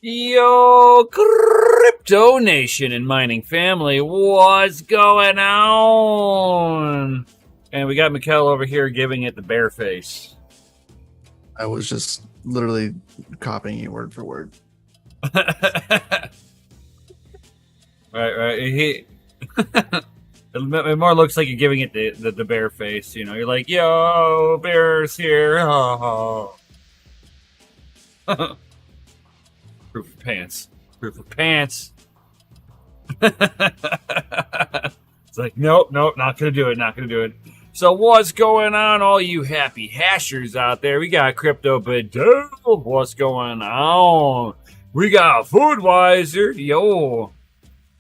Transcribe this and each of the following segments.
Yo, Crypto Nation and Mining Family, what's going on? And we got Mikkel over here giving it the bear face. I was just literally copying you word for word. Right. It more looks like you're giving it the bear face. You know, you're like, yo, bear's here. Oh. Proof of pants. It's like, nope, not gonna do it. So what's going on, all you happy hashers out there? We got Crypto Bedell. What's going on? We got Foodwiser. Yo.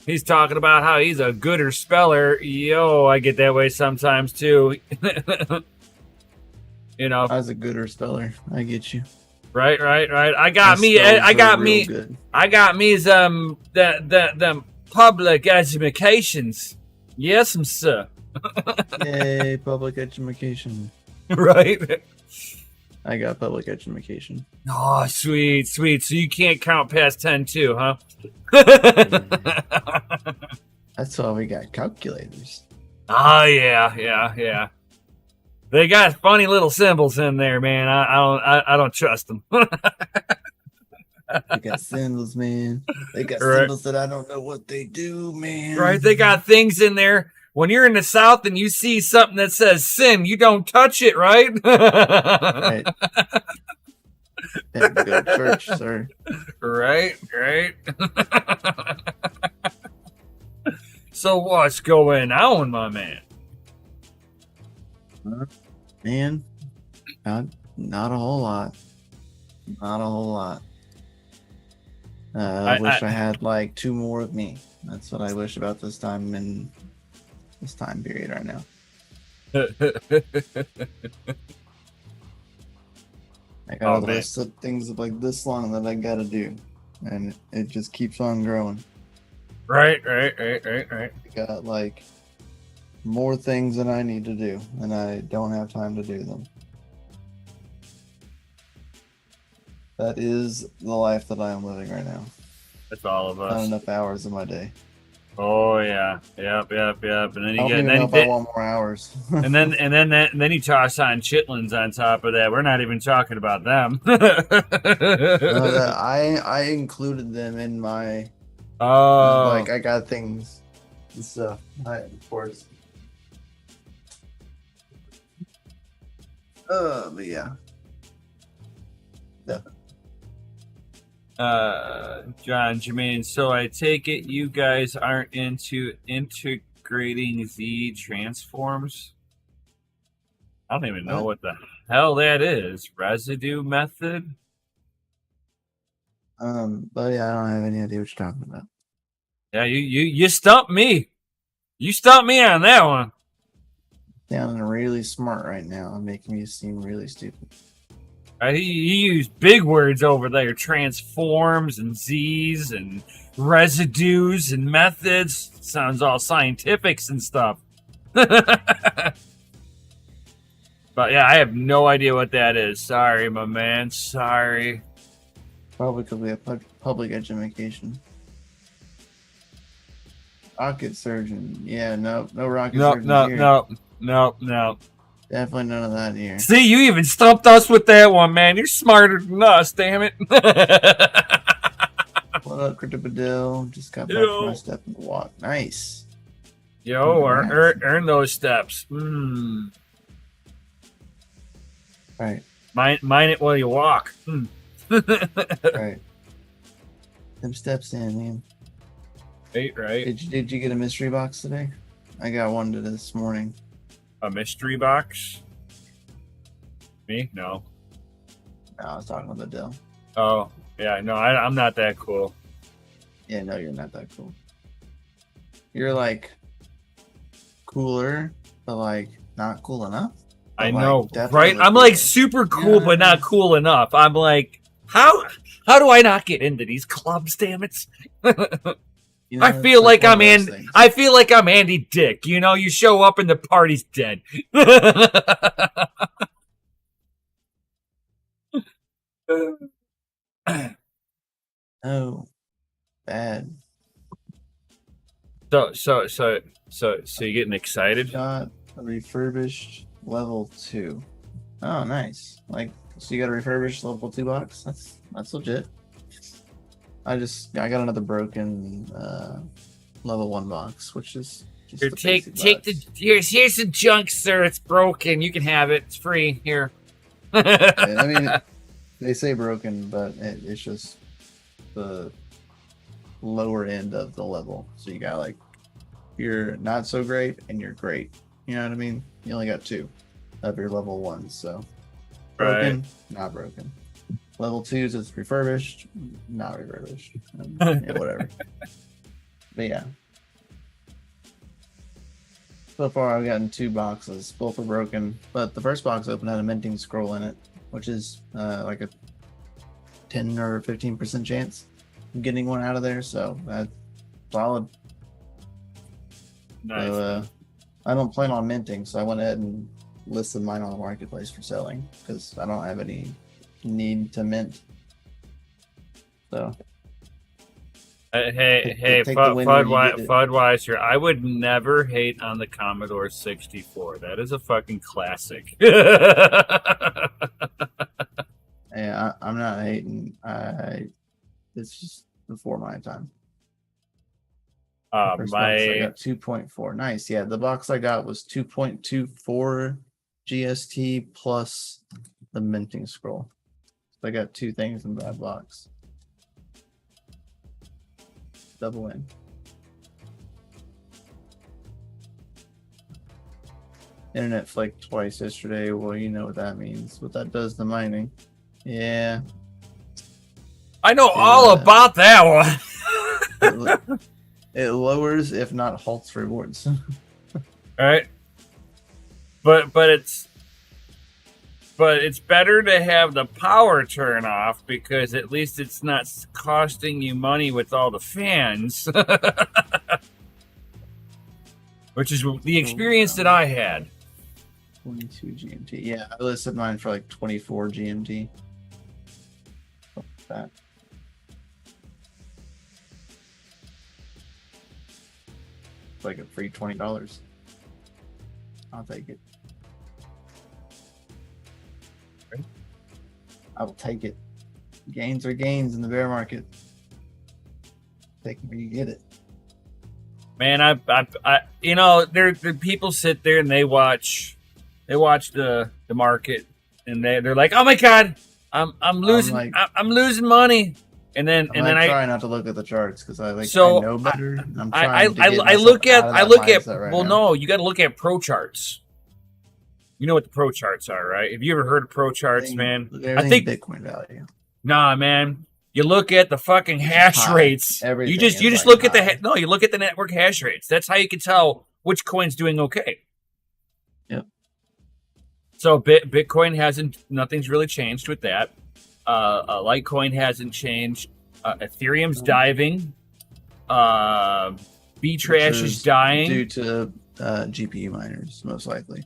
He's talking about how he's a gooder speller. Yo, I get that way sometimes too. You know. I was a gooder speller. I get you. Right. I got me them public educations. Yes, sir. Yay, public education. Right. I got public education. Oh, sweet. So you can't count past 10 too, huh? That's why we got calculators. Oh, yeah. They got funny little symbols in there, man. I don't trust them. They got symbols, man. They got symbols that I don't know what they do, man. Right, they got things in there. When you're in the South and you see something that says sin, you don't touch it, right? Right. Have to go to church, sir. Right. So what's going on, my man? Man, not a whole lot. I wish I had like 2 more of me. That's what I wish about this time in this time period right now. I got a list of things of like this long that I gotta do, and it just keeps on growing. Right. I got like more things than I need to do, and I don't have time to do them. That is the life that I am living right now. That's all of us. Not enough hours in my day. Oh yeah, yep. And then I don't even know if I want more hours. and then you toss on chitlins on top of that. We're not even talking about them. I included them in my. Oh, like I got things and stuff. Of course. But yeah. Definitely. John Jermaine, so I take it you guys aren't into integrating Z transforms? I don't even know what the hell that is. Residue method? But yeah, I don't have any idea what you're talking about. Yeah, you stumped me. You stumped me on that one. Sounding really smart right now and making me seem really stupid. He used big words over there, transforms and Z's and residues and methods. Sounds all scientifics and stuff. But yeah, I have no idea what that is. Sorry, my man. Sorry. Probably could be a public education. Rocket surgeon. Yeah, no rocket surgeon here. No. Definitely none of that here. See, you even stumped us with that one, man. You're smarter than us, damn it. What up, Crypto Bedell? Just got back from my step in the walk. Nice. Yo, earn those steps. Right. Mine it while you walk. Right. Them steps in, man. Right. Did you get a mystery box today? I got one this morning. A mystery box? Me? No. No, I was talking about Bedell. Oh, yeah. No, I'm not that cool. Yeah, no, you're not that cool. You're like cooler, but like not cool enough. I know, right? I'm like super cool, but not cool enough. I'm like, how do I not get into these clubs? Damn it! You know, I feel like I'm Andy Dick. You know, you show up and the party's dead. So you're getting excited? Got a refurbished level 2. Oh, nice. Like, so you got a refurbished level 2 box? That's legit. I got another broken level 1 box, which is just Here, the take the box. here's the junk, sir. It's broken. You can have it. It's free. Here. I mean, they say broken, but it's just the lower end of the level. So you got like, you're not so great and you're great. You know what I mean? You only got 2 of your level 1s. So broken, not broken. Level 2s is refurbished, not refurbished. Yeah, whatever. But yeah. So far, I've gotten 2 boxes. Both are broken, but the first box open had a minting scroll in it, which is like a 10 or 15% chance of getting one out of there. So that's solid. Nice. So, I don't plan on minting, so I went ahead and listed mine on the marketplace for selling because I don't have any need to mint. So. Hey, Fudweiser, I would never hate on the Commodore 64. That is a fucking classic. Yeah, I'm not hating. It's just before my time. First box I got 2.4. Nice. Yeah, the box I got was 2.24 GST plus the minting scroll. So I got 2 things in that box. Double win. Internet flaked twice yesterday. Well, you know what that means. What that does to mining. Yeah. I know all about that one. It lowers, if not halts, rewards. All right. But it's better to have the power turn off because at least it's not costing you money with all the fans. Which is the experience that I had. 22 GMT. Yeah, I listed mine for like 24 GMT. That. Like a free $20. I'll take it. I will take it. Gains are gains in the bear market. Take it where you get it. Man, I you know, there people sit there and they watch the market and they're like, oh my god, I'm losing money. And then I try not to look at the charts because I know better. I look at right well now. No, you got to look at pro charts. You know what the pro charts are, right? Have you ever heard of pro charts, man? I think Bitcoin value. Nah, man. You look at the fucking hash rates. You just look at you look at the network hash rates. That's how you can tell which coin's doing okay. Yep. So Bitcoin nothing's really changed with that. Litecoin hasn't changed. Ethereum's diving. Btrash is dying due to GPU miners, most likely.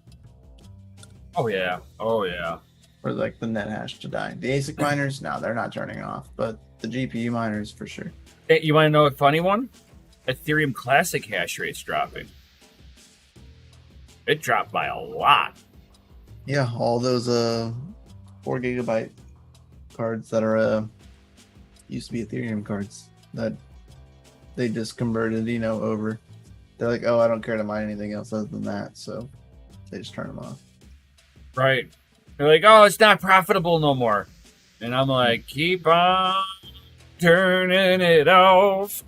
Oh yeah. Or like the net hash to die. The ASIC miners, no, they're not turning off, but the GPU miners for sure. Hey, you want to know a funny one? Ethereum Classic hash rate's dropping. It dropped by a lot. Yeah, all those 4 gigabyte cards that are used to be Ethereum cards that they just converted, over. They're like, oh, I don't care to mine anything else other than that, so they just turn them off. Right. They're like, oh, it's not profitable no more. And I'm like, keep on turning it off.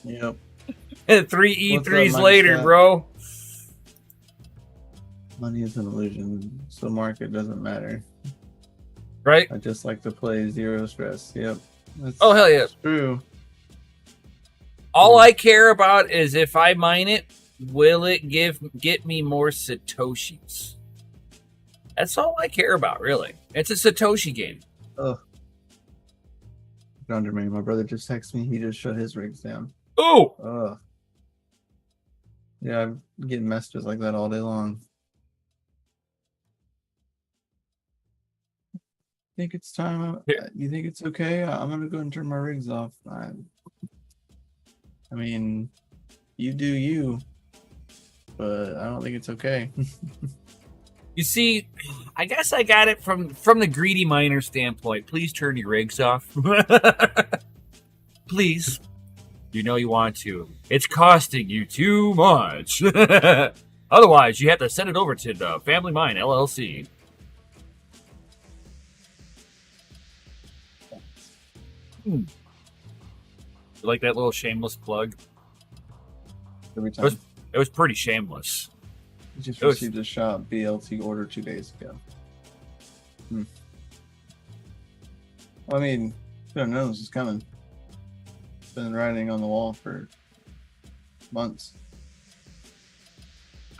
Yep. And 3 E3s later, bro. Money is an illusion, so market doesn't matter. Right? I just like to play zero stress. Yep. Oh, hell yeah. True. All I care about is if I mine it, will it get me more Satoshis? That's all I care about, really. It's a Satoshi game. Oh. Under me. My brother just texted me. He just shut his rigs down. Oh. Yeah, I'm getting messages like that all day long. Think it's time? You think it's okay? I'm gonna go and turn my rigs off. I mean, you do you, but I don't think it's okay. You see, I guess I got it from the greedy miner standpoint. Please turn your rigs off. Please. You know you want to. It's costing you too much. Otherwise, you have to send it over to the FamilyMine LLC. You like that little shameless plug? Every time. It was pretty shameless. I just received a shop BLT order 2 days ago. Well, I mean, who knows this is coming. It's been writing on the wall for months.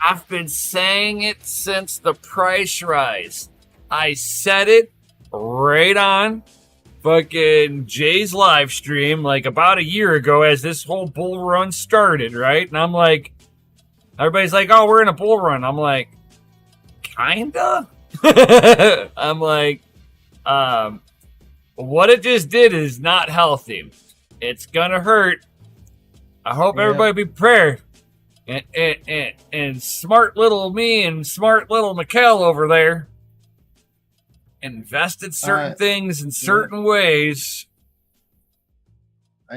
I've been saying it since the price rise. I said it right on fucking Jay's live stream like about a year ago as this whole bull run started, right? And I'm like, everybody's like, oh, we're in a bull run. I'm like, kinda? I'm like, what it just did is not healthy. It's gonna hurt. I hope everybody be prepared. And smart little me and smart little Mikkel over there invested certain things in certain ways. I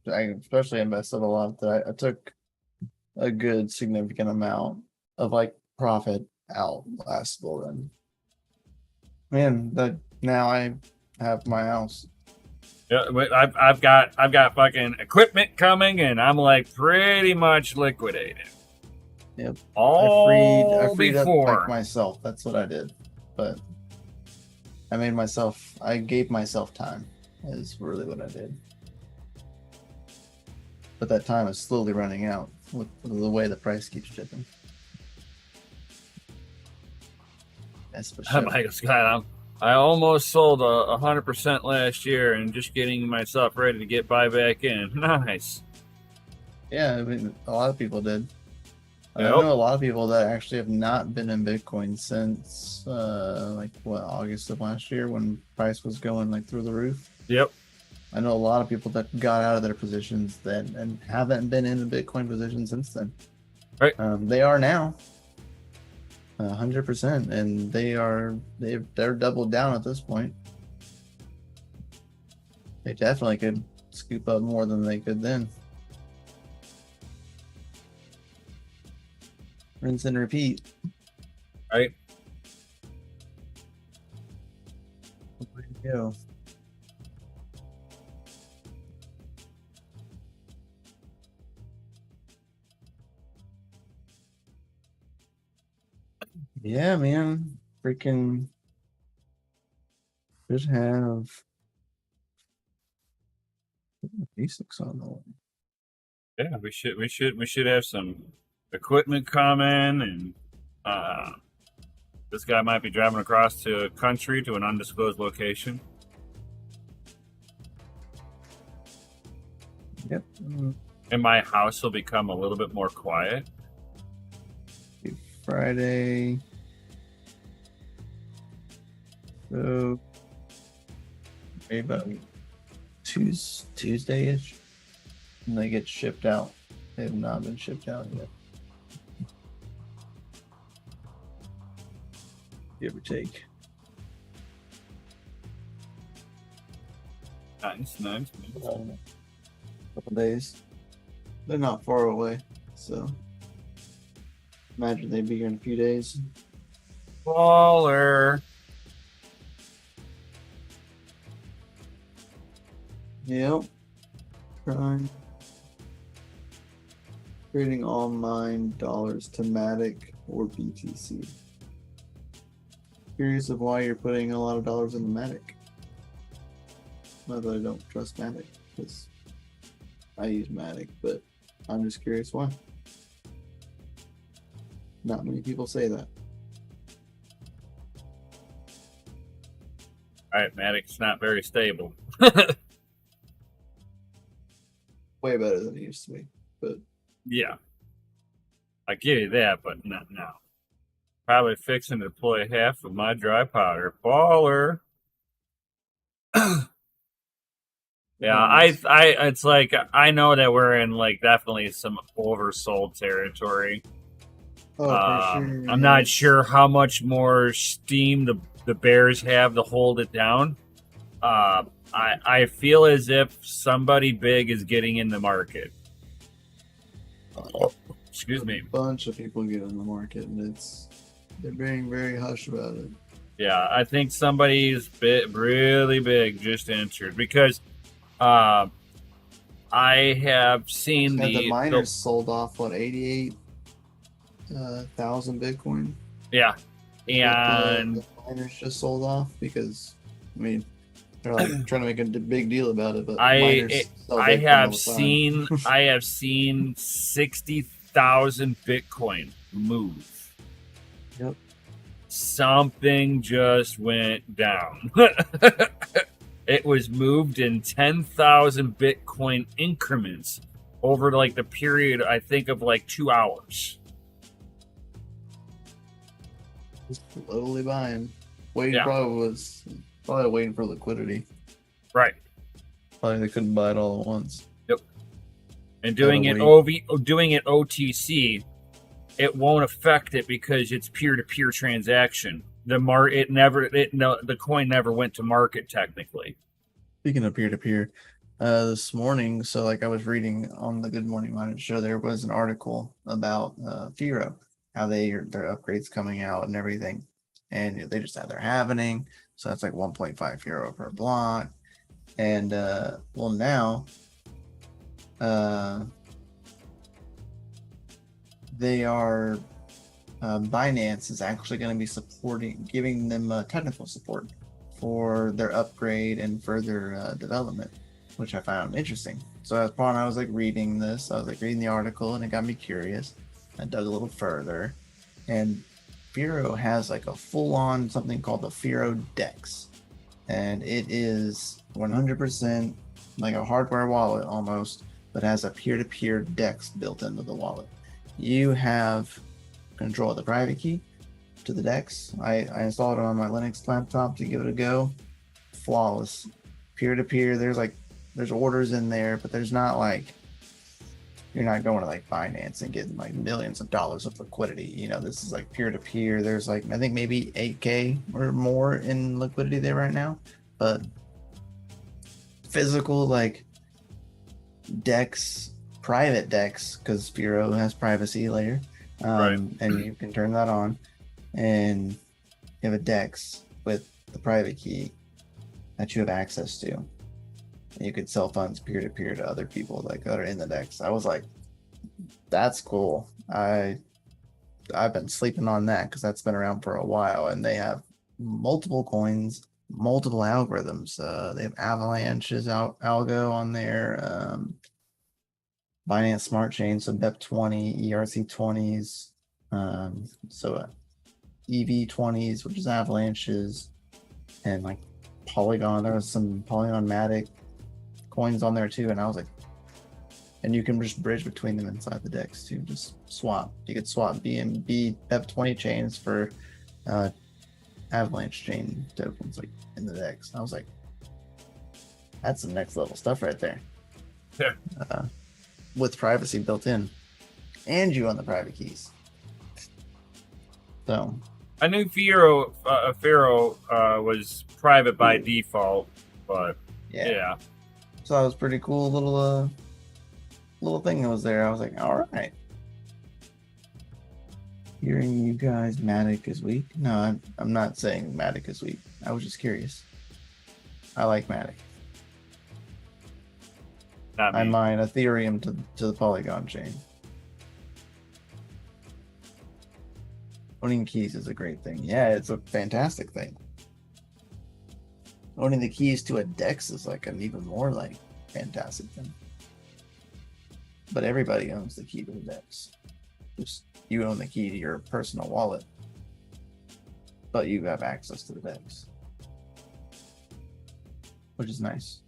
especially invested a lot. I took a good significant amount of like profit out last bull run. Man, that now I have my house. Yeah, I've got fucking equipment coming, and I'm like pretty much liquidated. Yep. I freed up like myself. That's what I did. But I gave myself time is really what I did. But that time is slowly running out with the way the price keeps dipping. That's for sure. My God, I almost sold 100% last year and just getting myself ready to get buy back in. Nice. Yeah, I mean, a lot of people did. Yep. I know a lot of people that actually have not been in Bitcoin since August of last year when price was going like through the roof. Yep. I know a lot of people that got out of their positions and haven't been in a Bitcoin position since then. Right. They are now. 100%, and they're doubled down at this point. They definitely could scoop up more than they could then. Rinse and repeat. Right. Way to go. Yeah, man. Freaking just have basics on the way. Yeah, we should have some equipment coming, and this guy might be driving across to country to an undisclosed location. Yep. And my house will become a little bit more quiet. Friday. So maybe about Tuesday-ish. And they get shipped out. They have not been shipped out yet. Give or take. Nice. Couple days. They're not far away, so imagine they'd be here in a few days. Baller. Yep. Trading all mine dollars to Matic or BTC. Curious of why you're putting a lot of dollars in Matic. Not that I don't trust Matic, because I use Matic, but I'm just curious why. Not many people say that. Alright, Matic's not very stable. Way better than it used to be, but yeah. I give you that, but not now. Probably fixing to deploy half of my dry powder. Baller. Yeah, Oh, nice. it's like I know that we're in like definitely some oversold territory. Oh, for sure. I'm And not it's sure how much more steam the Bears have to hold it down. Uh, I feel as if somebody big is getting in the market. Excuse a me. bunch of people get in the market, and they're being very hush about it. Yeah, I think somebody's really big just entered because uh, I have seen Had the the miners sold off what 88 thousand Bitcoin yeah, is what and the miners just sold off because I mean they're like trying to make a big deal about it, but miners sell I Bitcoin have all the time. seen 60,000 Bitcoin move. Yep. Something just went down. It was moved in 10,000 Bitcoin increments over like the period, I think, of like 2 hours. Just slowly buying. Waiting Yeah, probably waiting for liquidity. right. Probably they couldn't buy it all at once. Yep. And Gotta doing it wait. doing it OTC, it won't affect it because it's peer-to-peer transaction. The coin never went to market technically. Speaking of peer to peer, this morning, so like I was reading on the Good Morning Miner show, there was an article about Firo, how their upgrades coming out and everything, and they just had their happening. So that's like 1.5 euro per block, and well now, uh, they are Binance is actually going to be giving them technical support for their upgrade and further development, which I found interesting. So as upon I was like reading this, I was like reading the article, and it got me curious. I dug a little further, and Firo has like a full-on something called the Firo Dex, and it is 100% like a hardware wallet almost, but has a peer-to-peer Dex built into the wallet. You have control of the private key to the Dex. I installed it on my Linux laptop to give it a go. Flawless. Peer to peer. There's orders in there, but there's not like you're not going to like Binance and getting like millions of dollars of liquidity. This is like peer to peer. There's like I think maybe 8K or more in liquidity there right now. But physical like Dex, private Dex, because Firo has privacy layer. Right. And you can turn that on, and you have a Dex with the private key that you have access to. And you could sell funds peer to peer to other people like that are in the Dex. I was like, that's cool. I've been sleeping on that because that's been around for a while, and they have multiple coins, multiple algorithms. They have Avalanche's algo on there. Binance Smart Chain, so BEP20, ERC20s, so EV20s, which is Avalanches, and like Polygon. There was some Polygon Matic coins on there too, and I was like, and you can just bridge between them inside the Dex too. Just swap. You could swap BNB BEP20 chains for Avalanche chain tokens like in the Dex. I was like, that's some next level stuff right there. Yeah. With privacy built in, and you own the private keys. So I knew Firo was private by default, but yeah. So that was pretty cool little thing that was there. I was like, all right. Hearing you guys Matic is weak. No, I'm not saying Matic is weak. I was just curious. I like Matic. I mine Ethereum to the Polygon chain. Owning keys is a great thing. Yeah, it's a fantastic thing. Owning the keys to a Dex is like an even more like fantastic thing. But everybody owns the key to the Dex. Just you own the key to your personal wallet, but you have access to the Dex, which is nice.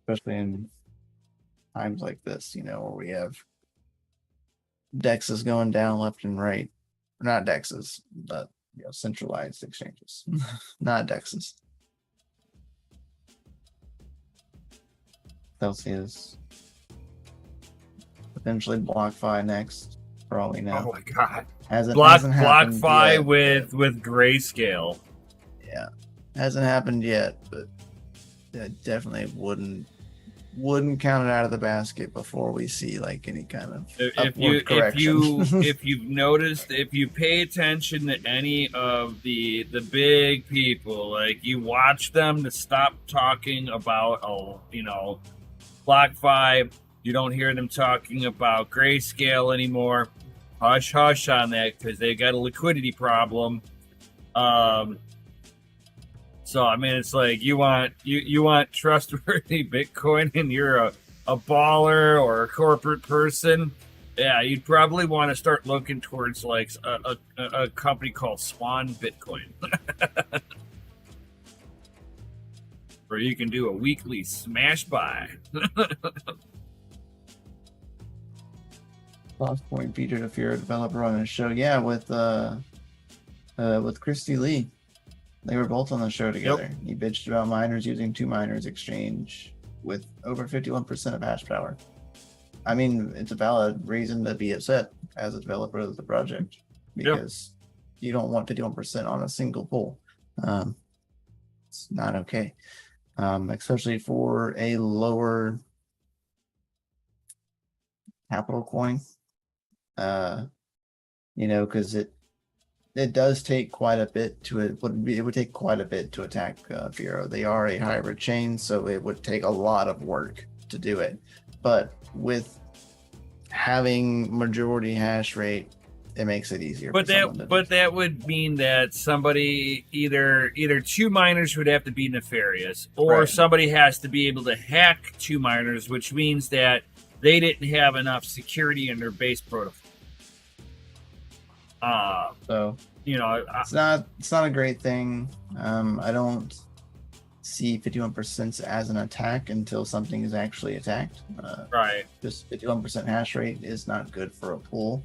Especially in times like this, where we have Dexes going down left and right. Not Dexes, but centralized exchanges, not dexes. Celsius. Potentially BlockFi next, for all we know. Oh my god. Hasn't happened BlockFi yet, with grayscale. yeah, hasn't happened yet, but I definitely wouldn't count it out of the basket before we see like any kind of upward correction. If you've noticed, if you pay attention to any of the big people, like you watch them to stop talking about BlockFi. You don't hear them talking about grayscale anymore. Hush hush on that, because they got a liquidity problem. So I mean, it's like you want trustworthy Bitcoin, and you're a baller or a corporate person. Yeah, you'd probably want to start looking towards like a company called Swan Bitcoin, where you can do a weekly smash buy. Crosspoint featured if you're a developer on a show. Yeah, with Christy Lee. They were both on the show together. Yep. He bitched about miners using 2 miners exchange with over 51% of hash power. I mean, it's a valid reason to be upset as a developer of the project, because you don't want 51% on a single pool. It's not okay, especially for a lower capital coin. Because it does take quite a bit it would take quite a bit to attack Vero. They are a hybrid chain, so it would take a lot of work to do it. But with having majority hash rate, it makes it easier. But that would mean that somebody either 2 miners would have to be nefarious, or somebody has to be able to hack 2 miners, which means that they didn't have enough security in their base protocol. So it's not a great thing. I don't see 51% as an attack until something is actually attacked. Right. Just 51% hash rate is not good for a pool.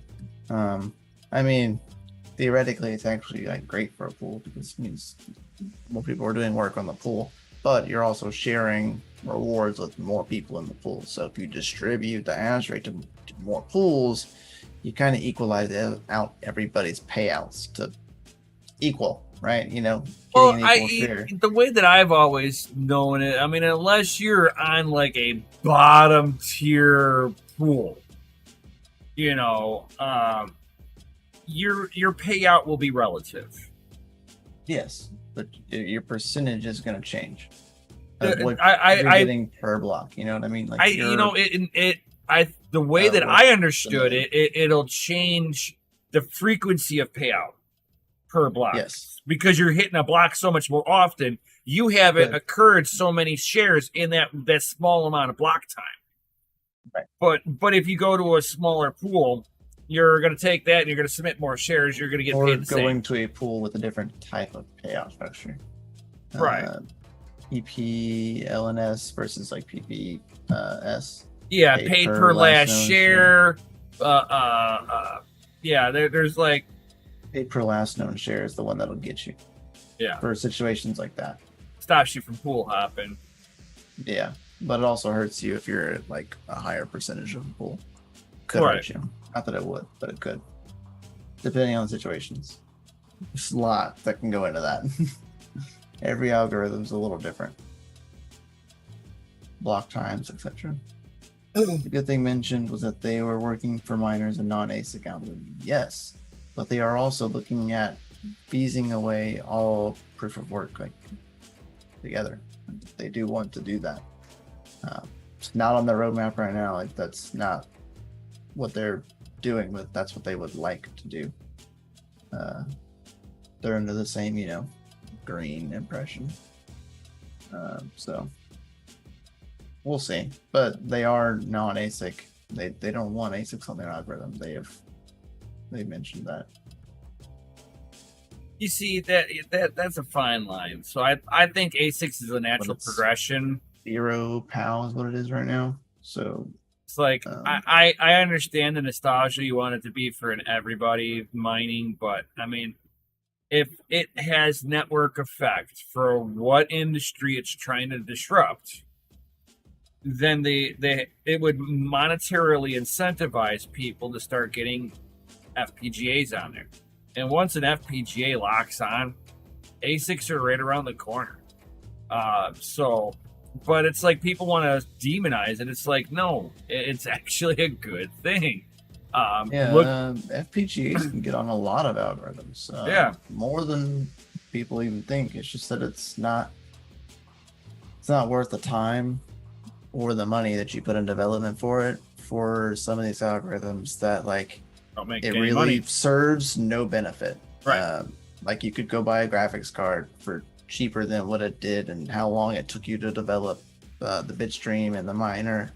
I mean, theoretically, it's actually like great for a pool, because it means more people are doing work on the pool. But you're also sharing rewards with more people in the pool. So if you distribute the hash rate to more pools, you kind of equalize out everybody's payouts to equal, right? Well, the way that I've always known it, I mean, unless you're on like a bottom tier pool, your payout will be relative. Yes, but your percentage is going to change. What you're getting per block, you know what I mean? Like the way that I understood it'll change the frequency of payout per block. Yes. Because you're hitting a block so much more often, you haven't occurred so many shares in that small amount of block time. Right. But if you go to a smaller pool, you're going to take that and you're going to submit more shares. You're going to get paid the same. Or going to a pool with a different type of payout structure. Right. PP LNS versus like PPS. Yeah, paid per last share. There's like paid per last known share is the one that'll get you. Yeah. For situations like that. Stops you from pool hopping. Yeah, but it also hurts you if you're at like a higher percentage of the pool. Could hurt you. Not that it would, but it could. Depending on the situations. There's a lot that can go into that. Every algorithm's a little different. Block times, etc. The good thing mentioned was that they were working for miners and non-ASIC algorithms. Yes, but they are also looking at feasing away all proof of work together. They do want to do that. It's not on their roadmap right now. Like, that's not what they're doing, but that's what they would like to do. They're under the same, green impression. So we'll see. But they are non-ASIC. They don't want ASICs on their algorithm. They mentioned that. You see, that's a fine line. So I think ASICs is a natural progression. 0 POW is what it is right now. So it's like I understand the nostalgia you want it to be for everybody mining, but I mean, if it has network effect for what industry it's trying to disrupt, then it would monetarily incentivize people to start getting FPGAs on there. And once an FPGA locks on, ASICs are right around the corner. But it's like people want to demonize it. It's like, no, it's actually a good thing. FPGAs can get on a lot of algorithms. More than people even think. It's just that it's not worth the time or the money that you put in development for it, for some of these algorithms that it really money. Serves no benefit. Right. Like you could go buy a graphics card for cheaper than what it did and how long it took you to develop the bitstream and the miner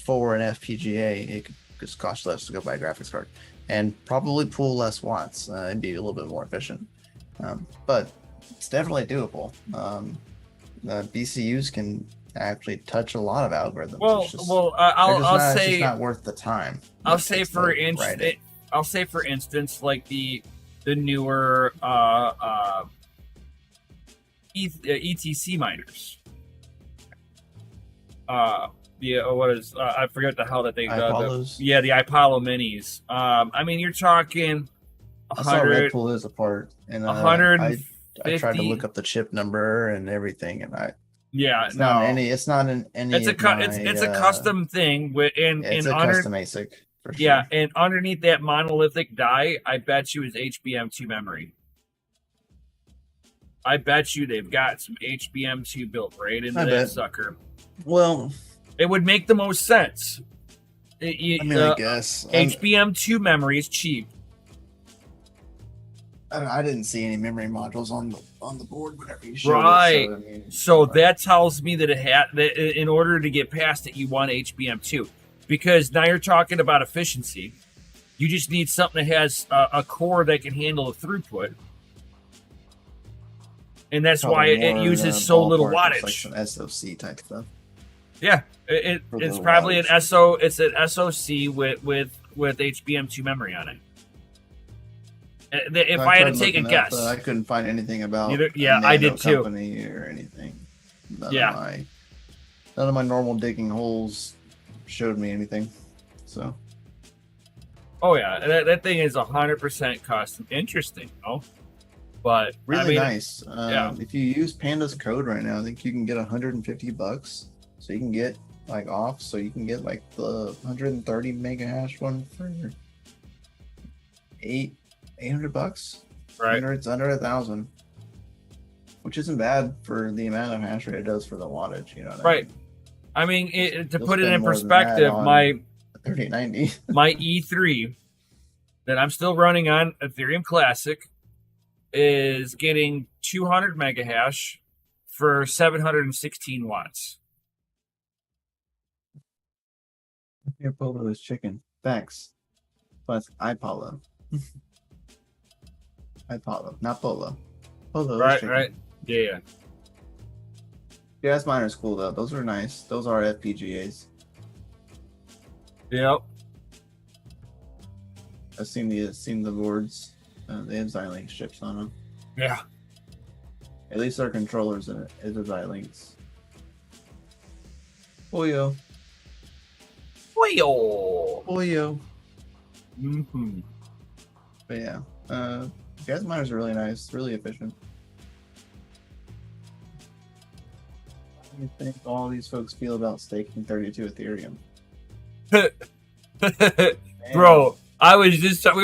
for an FPGA. It could just cost less to go buy a graphics card and probably pull less watts and be a little bit more efficient. But it's definitely doable. The BCUs can actually touch a lot of algorithms. I'll say it's just not worth the time. I'll say for instance, like the newer ETC miners. I forget the hell that they got. The Apollo minis. I mean, you're talking 100. I saw Red Pool is a part, and 150. I tried to look up the chip number and everything, and it's not in any. It's a custom thing it's a custom ASIC. For sure. Yeah, and underneath that monolithic die, I bet you is HBM2 memory. I bet you they've got some HBM2 built right into that sucker. Well, it would make the most sense. I guess HBM2 memory is cheap. I didn't see any memory modules on the board whenever you showed it. So that tells me that that in order to get past it, you want HBM2, because now you're talking about efficiency. You just need something that has a core that can handle the throughput. And that's why it uses so little wattage. Like some SoC type stuff. Yeah, it's probably an SoC with HBM2 memory on it. If I had to take a guess, I couldn't find anything about I did too. Company or anything. None of my normal digging holes showed me anything. So. Oh yeah, that thing is 100% custom. Interesting, though. But really nice. If you use Panda's code right now, I think you can get $150. So you can get off. So you can get the 130 mega hash one for $800. Right. It's under 1,000, which isn't bad for the amount of hash rate it does for the wattage. You know what right. I mean, to put it in perspective, my 3090, my E3 that I'm still running on Ethereum Classic is getting 200 mega hash for 716 watts. Your polo is chicken. Thanks. But iPolo. iPolo, not polo. Polo is chicken. Right. Yeah. Gas miner's cool though. Those are nice. Those are FPGAs. Yep. I've seen the boards. They have Xilinx chips on them. Yeah. At least our controllers in it is a Xilinx. Boyo. Mm-hmm. But yeah, gas miners are really nice, really efficient. How do you think all these folks feel about staking 32 Ethereum? Bro, we were just, what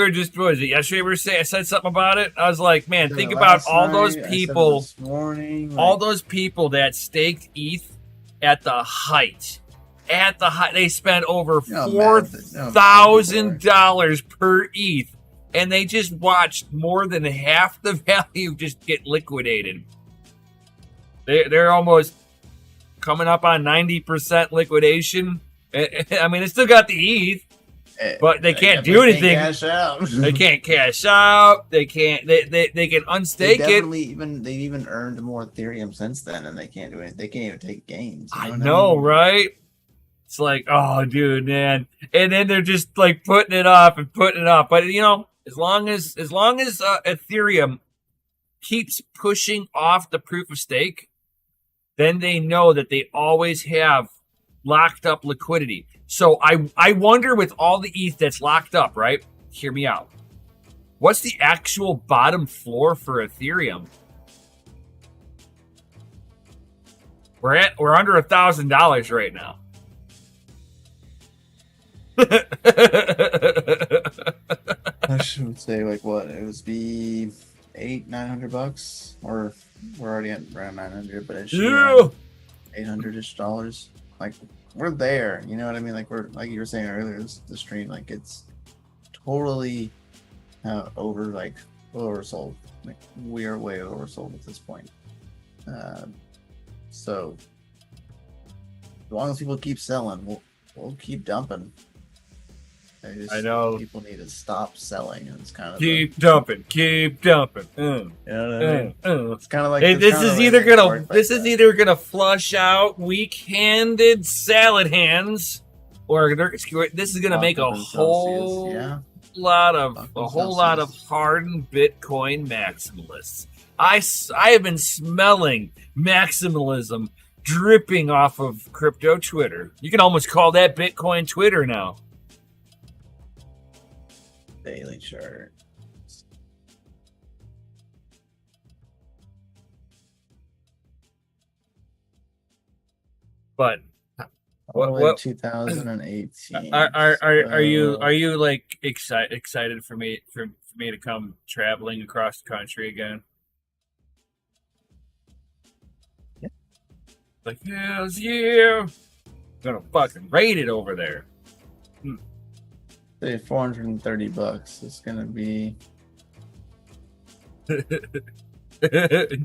was it, yesterday I said something about it? I was like, man, think about all those people, this morning, all those people that staked ETH at the height. They spent over $4,000 per ETH, and they just watched more than half the value just get liquidated. They're almost coming up on 90% liquidation. I mean, they still got the ETH, but they can't do anything. They can't cash out. They can't. They can unstake it. They've even earned more Ethereum since then, and they can't do anything. They can't even take gains. I know, right? It's like, oh, dude, man, and then they're just putting it off. But as long as Ethereum keeps pushing off the proof of stake, then they know that they always have locked up liquidity. So I wonder, with all the ETH that's locked up, right? Hear me out. What's the actual bottom floor for Ethereum? We're under $1,000 right now. I should say like what it would be $800-900, or we're already at around 900, but it's $800-ish. Like we're there, you know what I mean? Like we're like you were saying earlier, the stream, like it's totally oversold. Like we are way oversold at this point. So as long as people keep selling, we'll keep dumping. I know people need to stop selling, and it's kind of keep dumping. You know what I mean? It's kind of like, hey, this is either gonna flush out weak-handed salad hands, or this is gonna make a whole lot of hardened Bitcoin maximalists. I have been smelling maximalism dripping off of crypto Twitter. You can almost call that Bitcoin Twitter now. Daily chart. But what 2018? Are you like excited for me to come traveling across the country again? Yeah. Like, hells yeah. I'm gonna fucking raid it over there. Say $430. It's gonna be.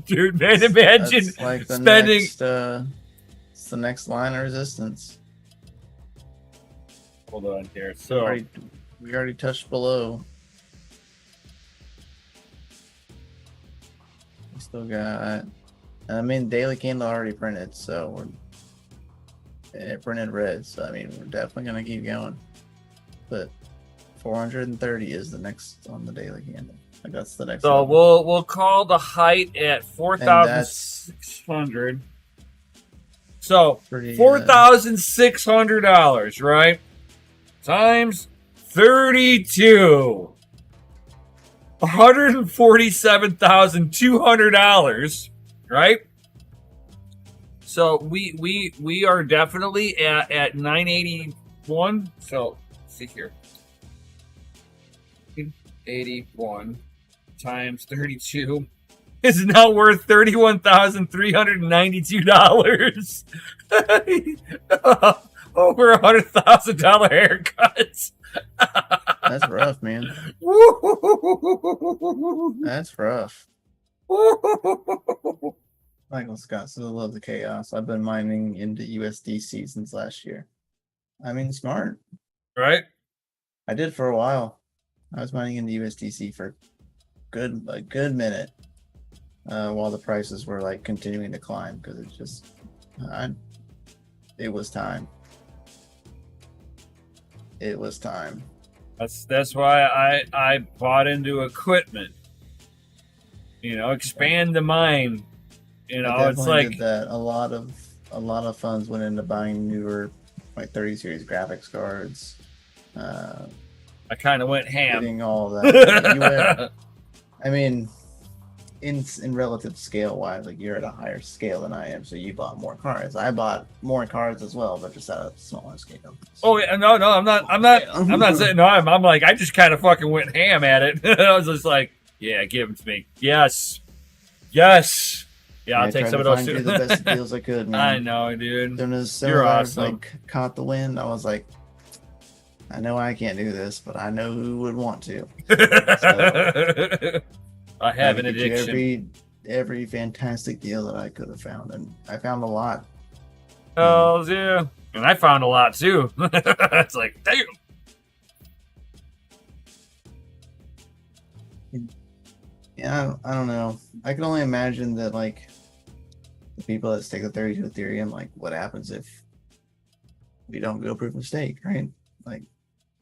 Dude, man, imagine like the spending. It's the next line of resistance. Hold on here. So we already touched below. We still got. I mean, daily candle already printed, so it printed red. So I mean, we're definitely gonna keep going. But 430 is the next on the daily candle. Like that's the next. So level. we'll call the height at 4,600. So $4,600, right? Times 32. $147,200, right? So we are definitely at 981. So let's see here. 81 times 32 is now worth $31,392. Over $100,000 haircuts. That's rough, man. That's rough. Michael Scott says, I love the chaos. I've been mining into USDC since last year. I mean, smart. Right? I did for a while. I was mining into USDC for a good minute while the prices were like continuing to climb, because it just it was time. It was time. That's why I bought into equipment. You know, expand the mine. You know, it's like did that. A lot of funds went into buying newer like 30 series graphics cards. I kind of went ham. Getting all that. I mean, in relative scale wise, like you're at a higher scale than I am, so you bought more cards. I bought more cards as well, but just at a smaller scale. Oh yeah, no, I'm not saying no. I'm like, I just kind of fucking went ham at it. I was just like, yeah, give them to me. Yes. Yeah, I'll take some of those too. The best deals I could, man. I know, dude. As soon as awesome. I like caught the wind, I was like, I know I can't do this, but I know who would want to. So, I have an addiction. Every fantastic deal that I could have found, and I found a lot. Oh yeah, and I found a lot too. It's like, damn. Yeah, I don't know. I can only imagine that, like, the people that stake the 32 Ethereum, like, what happens if we don't go proof of stake, right? Like,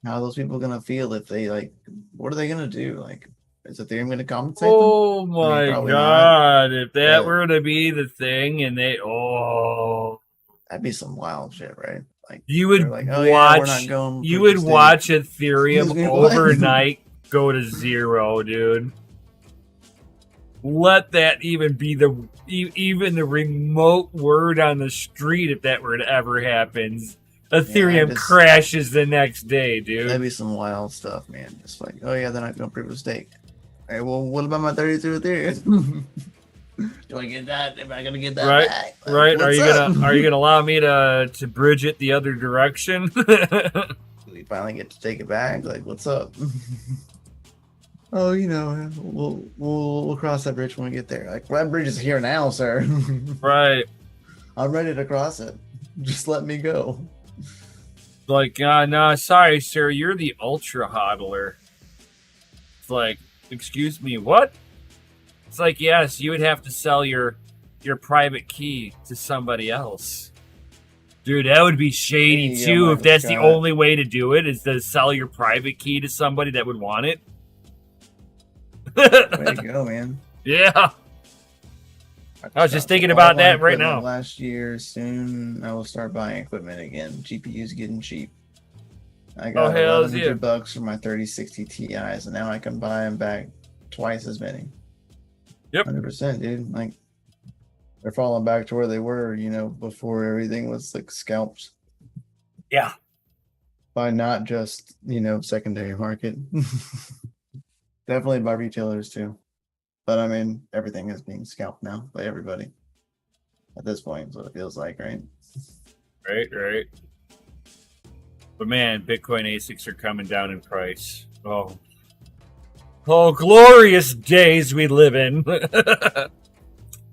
how are those people gonna feel if they, like, what are they gonna do? Like, Is Ethereum going to compensate them? Oh my probably god! If that but- were to be the thing, and That'd be some wild shit, right? Like you would they're like, oh watch, yeah, we're not going. you proof would of stake. watch Ethereum What? overnight go to zero, dude. Let that even be even the remote word on the street if that were to ever happens. Ethereum crashes the next day, dude. That'd be some wild stuff, man. Just like, oh yeah, they're not going to proof of stake. All right, well, what about my 32 Ethereum? Do I get that? Am I gonna get that back? Like, right. Are you gonna allow me to bridge it the other direction? Do we finally get to take it back? Like, what's up? Oh, we'll cross that bridge when we get there. Like, that bridge is here now, sir. Right. I'm ready to cross it. Just let me go. Like, no, sorry, sir. You're the ultra hodler. It's like, excuse me, what? It's like, yes, you would have to sell your private key to somebody else. Dude, that would be shady too if that's the only way to do it, is to sell your private key to somebody that would want it. Way to go, man. Yeah. I was just thinking about that right now. Last year, soon I will start buying equipment again. GPU's getting cheap. I got $1,100 for my 3060 Ti's, and now I can buy them back twice as many. Yep. 100%, dude. Like, they're falling back to where they were, before everything was like scalped. Yeah. By not just, secondary market. Definitely by retailers too. But I mean, everything is being scalped now by everybody. At this point, is what it feels like, right? Right. But man, Bitcoin ASICs are coming down in price. Oh, glorious days we live in.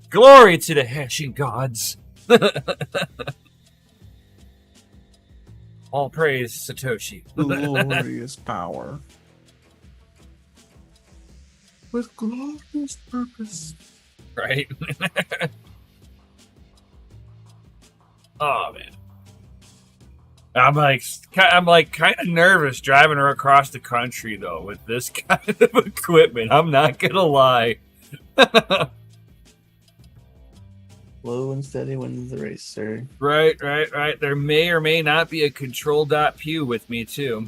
Glory to the hashing gods. All praise Satoshi. Glorious power. With glorious purpose. Right? Oh, man. I'm like kind of nervous driving her across the country though with this kind of equipment. I'm not gonna lie. Slow and steady wins the race, sir. Right. There may or may not be a control.pew with me too.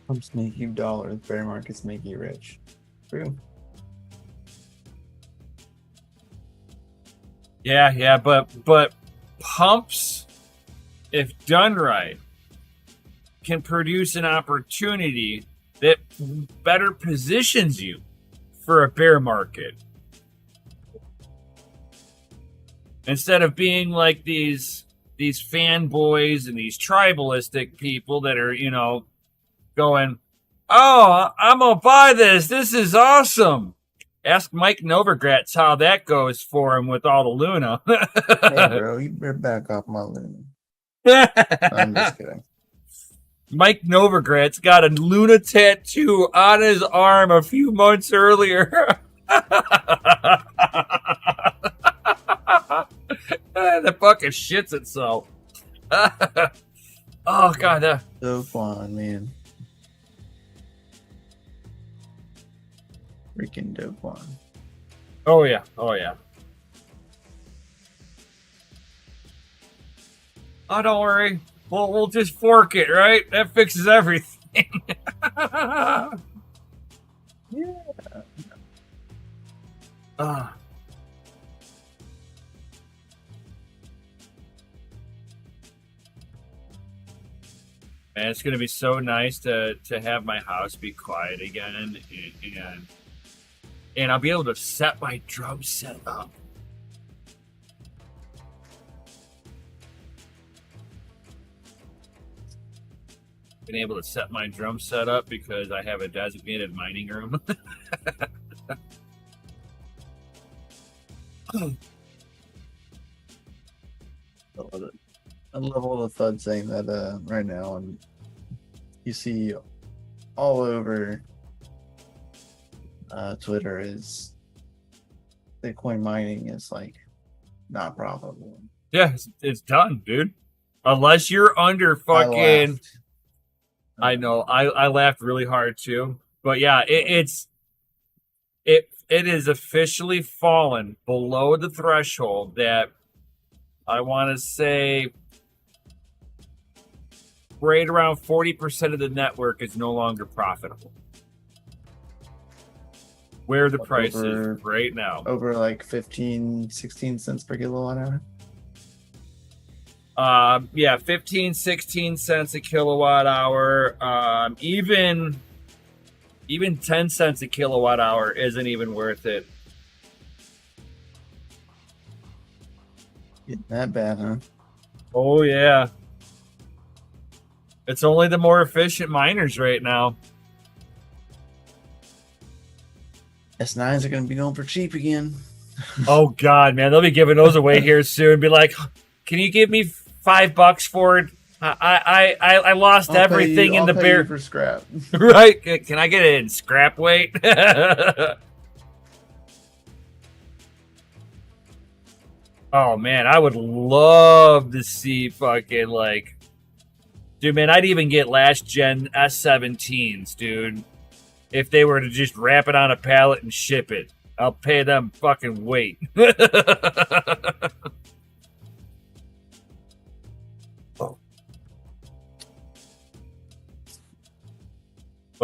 Pumps make you dollars, bear markets make you rich. True. Yeah, but pumps, if done right, can produce an opportunity that better positions you for a bear market. Instead of being like these fanboys and these tribalistic people that are, going, oh, I'm gonna buy this. This is awesome. Ask Mike Novogratz how that goes for him with all the Luna. Hey, bro, you better back off my Luna. I'm just kidding. Mike Novogratz got a Luna tattoo on his arm a few months earlier. The fucking shits itself. Oh, God. So fun, man. Freaking dope one. Oh yeah. Oh, don't worry. We'll just fork it, right? That fixes everything. Yeah. Man, it's gonna be so nice to have my house be quiet again, and I'll be able to set my drum set up. Been able to set my drum set up because I have a designated mining room. I love all the FUD saying that right now, and you see all over Twitter is Bitcoin mining is like not profitable. Yeah, it's done, dude. Unless you're under I fucking. laughed. I know. I laughed really hard too. But yeah, it is officially fallen below the threshold that I want to say right around 40% of the network is no longer profitable. Where the price is right now. Over like 15, 16 cents per kilowatt hour. Yeah, 15, 16 cents a kilowatt hour. Even 10 cents a kilowatt hour isn't even worth it. Getting that bad, huh? Oh yeah. It's only the more efficient miners right now. S9s are going to be going for cheap again. Oh God, man, they'll be giving those away here soon. Be like, can you give me $5 for it? I lost everything in the bear for scrap. Right? Can I get it in scrap weight? Oh man, I would love to see fucking like, dude, man, I'd even get last gen S17s, dude. If they were to just wrap it on a pallet and ship it, I'll pay them fucking weight. But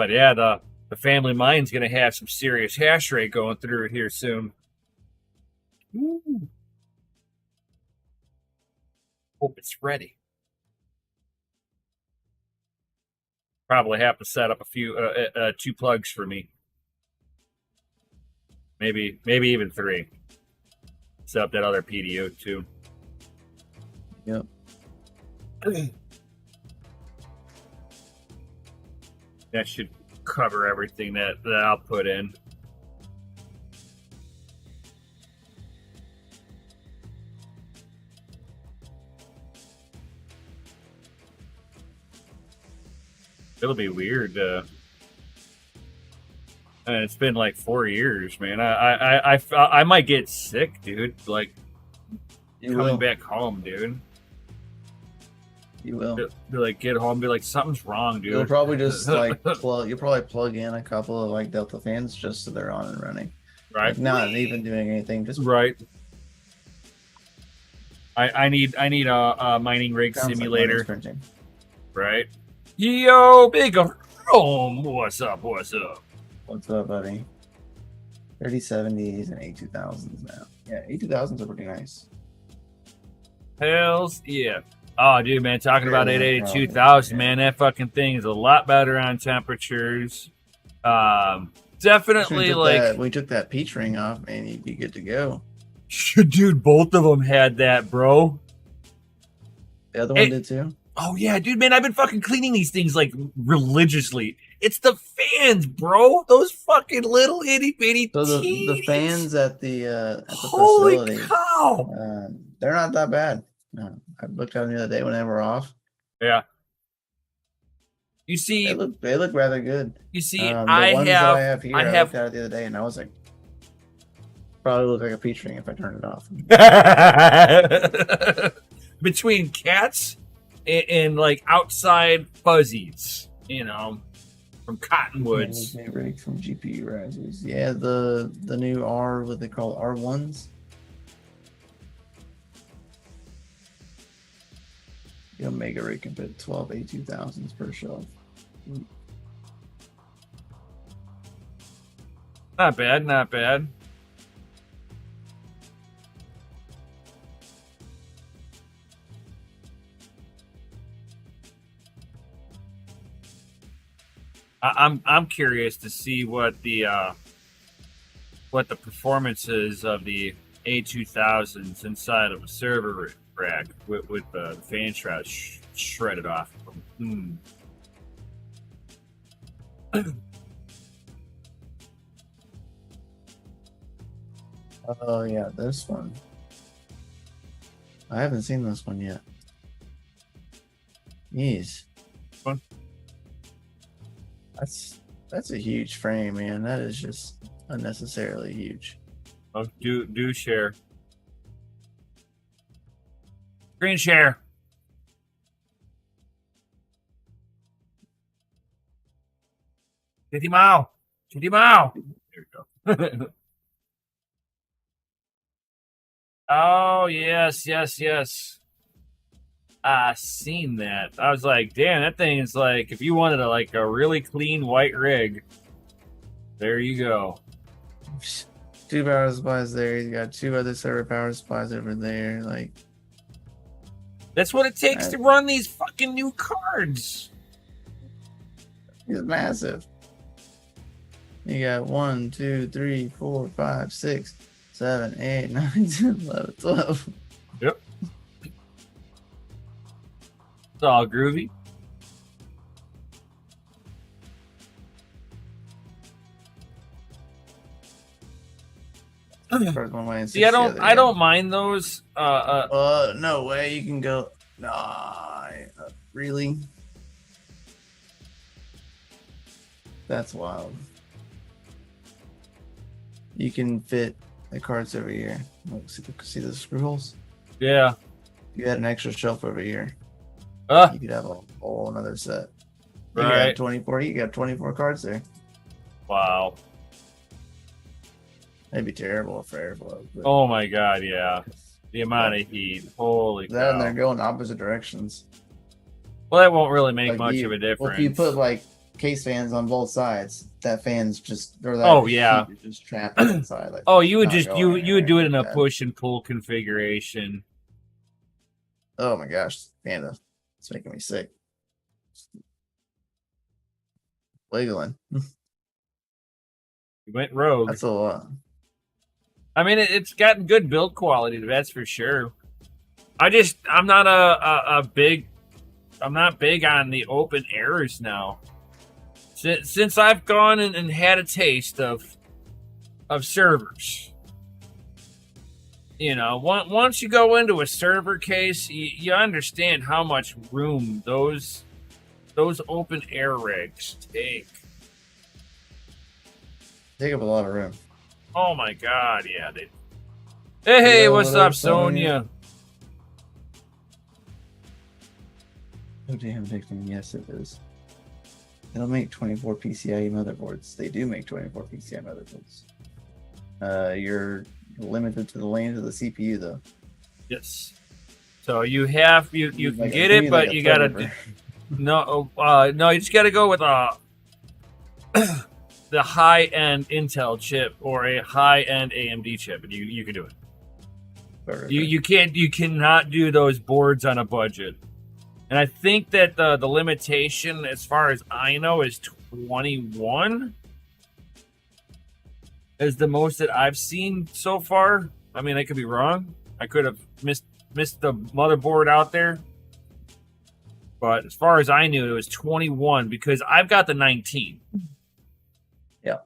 yeah, the FamilyMine's gonna have some serious hash rate going through it here soon. Ooh. Hope it's ready. Probably have to set up a few 2 plugs for me. Maybe even 3. Set up that other PDO too. Yep. That should cover everything that I'll put in. It'll be weird. It's been like 4 years, man. I might get sick, dude. Like coming back home, dude. You will. Be like, get home, be like, something's wrong, dude. You'll probably just like you'll probably plug in a couple of like Delta fans just so they're on and running. Right. Like, not even doing anything. Just right. I need a mining rig simulator. Like right. Yo, big home. What's up? What's up? What's up, buddy? 3070s and 8200s now. Yeah, 8200s are pretty nice. Hells yeah. Oh, dude, man, talking about 882,000, man, that fucking thing is a lot better on temperatures. Definitely, we took that peach ring off, man, you'd be good to go. Dude, both of them had that, bro. The other one did too? Oh, yeah, dude, man, I've been fucking cleaning these things, like, religiously. It's the fans, bro. Those fucking little itty-bitty So the fans at the Holy facility, cow. They're not that bad. I looked at them the other day when they were off. Yeah. You see, they look rather good. You see, I have here. I looked at it the other day, and I was like, probably look like a peach ring if I turned it off. Between cats and like outside fuzzies, you know, from cottonwoods. Rig from GPU risers. Yeah, the new what they call R1s. The Omega rig can fit 12 A2000s per shelf. Not bad, not bad. I'm curious to see what the performance is of the A2000s inside of a server rack with the fan shroud shredded off. Oh yeah, this one. I haven't seen this one yet. Jeez. Fun. That's a huge frame, man. That is just unnecessarily huge. Oh, do share. Screen share. Get him out. Get him out. There we go. Oh, yes, yes, yes. I seen that. I was like, damn, that thing is like, if you wanted a really clean white rig, there you go. 2 power supplies there. He's got 2 other server power supplies over there. Like, that's what it takes to run these fucking new cards. He's massive. You got 1, 2, 3, 4, 5, 6, 7, 8, 9, 10, 11, 12. Yep. It's all groovy. First one way and See, I don't mind those. No way you can go. Nah, really? That's wild. You can fit the cards over here. Look, see the screw holes? Yeah. You had an extra shelf over here. You could have a whole another set. You Right. got 24. You got 24 cards there. Wow. That'd be terrible for airflow. Oh my god, yeah. The amount of heat. Holy cow. That and they're going opposite directions. Well, that won't really make Like much of a difference. Well, if you put like case fans on both sides, that fan's just or that Oh, yeah. heat is just trapped inside. Like, oh, you would not just going you would do it in a anywhere. push and pull configuration. Oh my gosh, Panda. It's making me sick. Wiggling. You went rogue. That's a lot. I mean, it's gotten good build quality, that's for sure. I'm not I'm not big on the open errors now. Since I've gone and had a taste of servers, you know, once you go into a server case, you understand how much room those open air rigs take. Take up a lot of room. Oh my god, yeah. Hey, Yo, what's what up, up, Sonia? Oh damn, Victim. Yes, it is. They don't make 24 PCIe motherboards. They do make 24 PCIe motherboards. You're limited to the lanes of the CPU though. Yes. So you can Like, get it, but you gotta server. no you just gotta go with the high end Intel chip or a high end AMD chip, and you can do it. Server. You cannot do those boards on a budget. And I think that the limitation, as far as I know, is 21. Is the most that I've seen so far. I mean, I could be wrong. I could have missed the motherboard out there. But as far as I knew, it was 21 because I've got the 19. Yeah.